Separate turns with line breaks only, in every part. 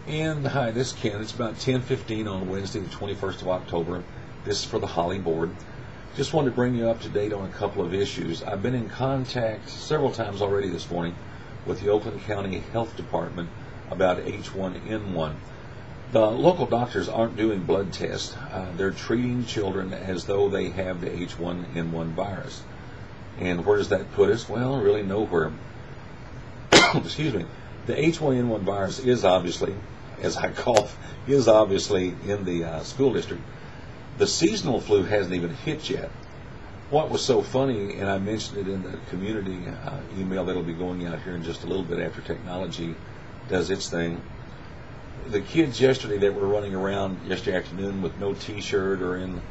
And hi, this is Ken. It's about 10:15 on Wednesday, the 21st of October. This is for the Holly Board. Just wanted to bring you up to date on a couple of issues. I've been in contact several times already this morning with the Oakland County Health Department about H1N1. The local doctors aren't doing blood tests. They're treating children as though they have the H1N1 virus. And where does that put us? Well, really nowhere. Excuse me. The H1N1 virus is obviously, as I cough, is obviously in the school district. The seasonal flu hasn't even hit yet. What was so funny, and I mentioned it in the community email that'll be going out here in just a little bit after technology does its thing. The kids yesterday that were running around yesterday afternoon with no T-shirt or in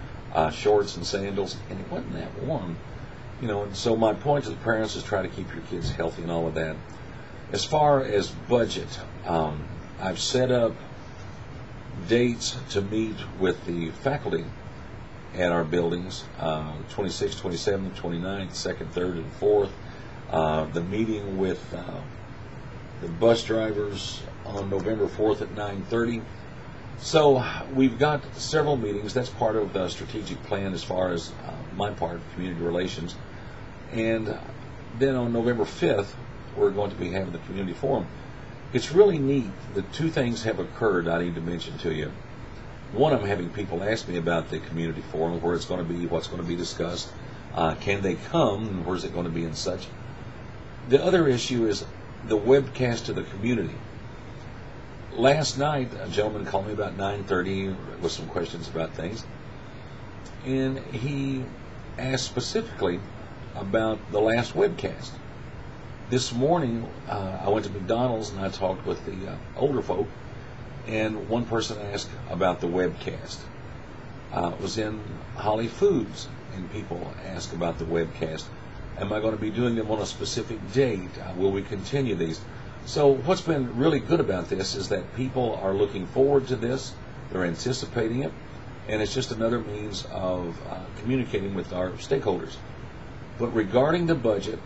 shorts and sandals, and it wasn't that warm. And so my point to the parents is try to keep your kids healthy and all of that. As far as budget, I've set up dates to meet with the faculty at our buildings, 26th, 27th, 29th, 2nd, 3rd, and 4th. The meeting with the bus drivers on November 4th at 9:30. So we've got several meetings. That's part of the strategic plan as far as my part, community relations. And then on November 5th, we're going to be having the community forum. It's really neat. The two things have occurred I need to mention to you. One, I'm having people ask me about the community forum, where it's going to be, what's going to be discussed, can they come, and where's it going to be and such. The other issue is the webcast to the community. Last night, a gentleman called me about 9:30 with some questions about things, and he asked specifically about the last webcast. This morning, I went to McDonald's and I talked with the older folk, and one person asked about the webcast. It was in Holly Foods, and people asked about the webcast. Am I going to be doing them on a specific date? Will we continue these? So what's been really good about this is that people are looking forward to this. They're anticipating it, and it's just another means of communicating with our stakeholders. But regarding the budget,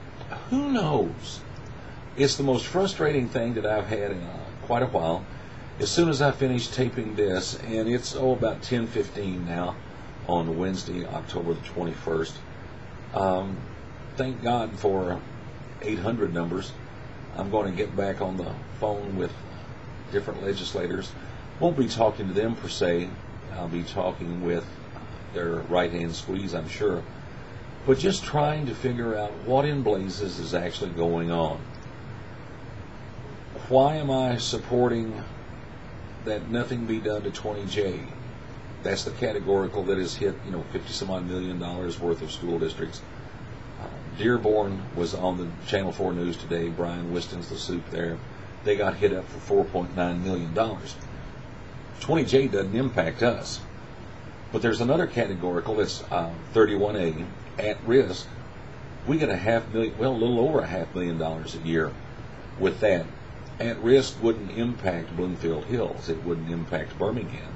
who knows? It's the most frustrating thing that I've had in quite a while. As soon as I finish taping this, and it's about 10:15 now on Wednesday, October the 21st. Thank God for 800 numbers. I'm going to get back on the phone with different legislators. Won't be talking to them per se. I'll be talking with their right-hand squeeze, I'm sure. But just trying to figure out what in blazes is actually going on. Why am I supporting that nothing be done to 20J? That's the categorical that has hit, $50-some-odd million worth of school districts. Dearborn was on the Channel 4 News today. Brian Wiston's the soup there. They got hit up for $4.9 million. 20J doesn't impact us. But there's another categorical that's 31A, at risk. We get a little over $500,000 a year with that. At risk wouldn't impact Bloomfield Hills. It wouldn't impact Birmingham.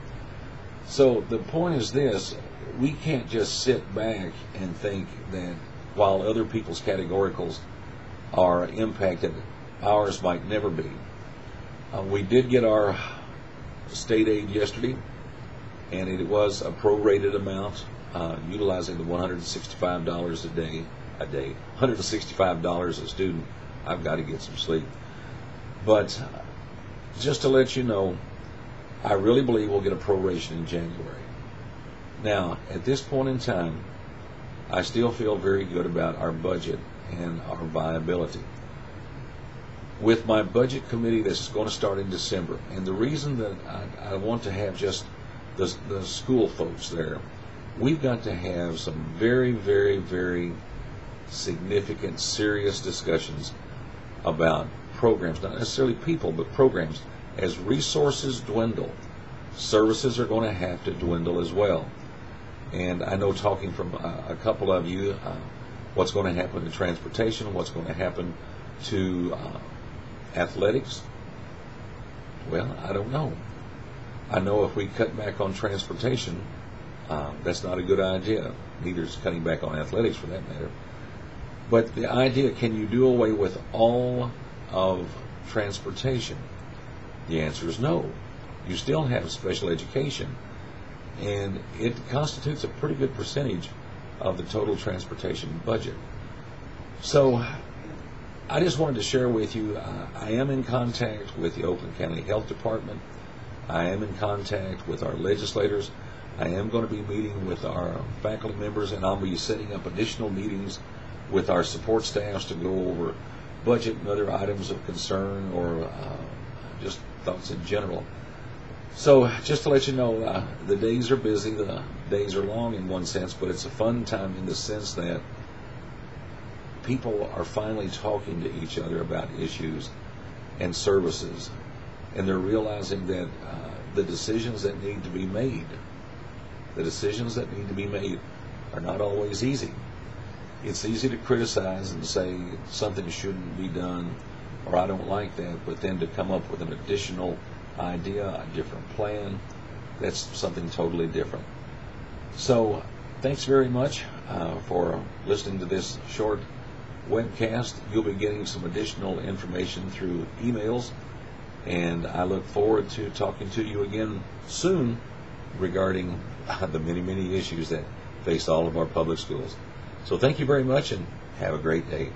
So the point is this: we can't just sit back and think that while other people's categoricals are impacted, ours might never be. We did get our state aid yesterday, and it was a prorated amount, utilizing the $165 a day, $165 a student. I've got to get some sleep. But just to let you know, I really believe we'll get a proration in January. Now, at this point in time, I still feel very good about our budget and our viability. With my budget committee that's going to start in December, and the reason that I want to have just the school folks there, we've got to have some very, very, very significant, serious discussions about programs, not necessarily people, but programs. As resources dwindle, services are going to have to dwindle as well. And I know, talking from a couple of you, what's going to happen to transportation, what's going to happen to athletics. Well, I don't know. I know if we cut back on transportation, that's not a good idea. Neither is cutting back on athletics, for that matter. But the idea, can you do away with all of transportation? The answer is no. you still have special education, and it constitutes a pretty good percentage of the total transportation budget. So I just wanted to share with you, I am in contact with the Oakland County Health Department. I am in contact with our legislators. I am going to be meeting with our faculty members, and I'll be setting up additional meetings with our support staffs to go over budget and other items of concern, or just thoughts in general. So just to let you know, the days are busy, the days are long in one sense, but it's a fun time in the sense that people are finally talking to each other about issues and services, and they're realizing that the decisions that need to be made, are not always easy. It's easy to criticize and say something shouldn't be done, or I don't like that, but then to come up with an additional idea, a different plan, that's something totally different. So thanks very much for listening to this short webcast. You'll be getting some additional information through emails, and I look forward to talking to you again soon regarding the many, many issues that face all of our public schools. So thank you very much, and have a great day.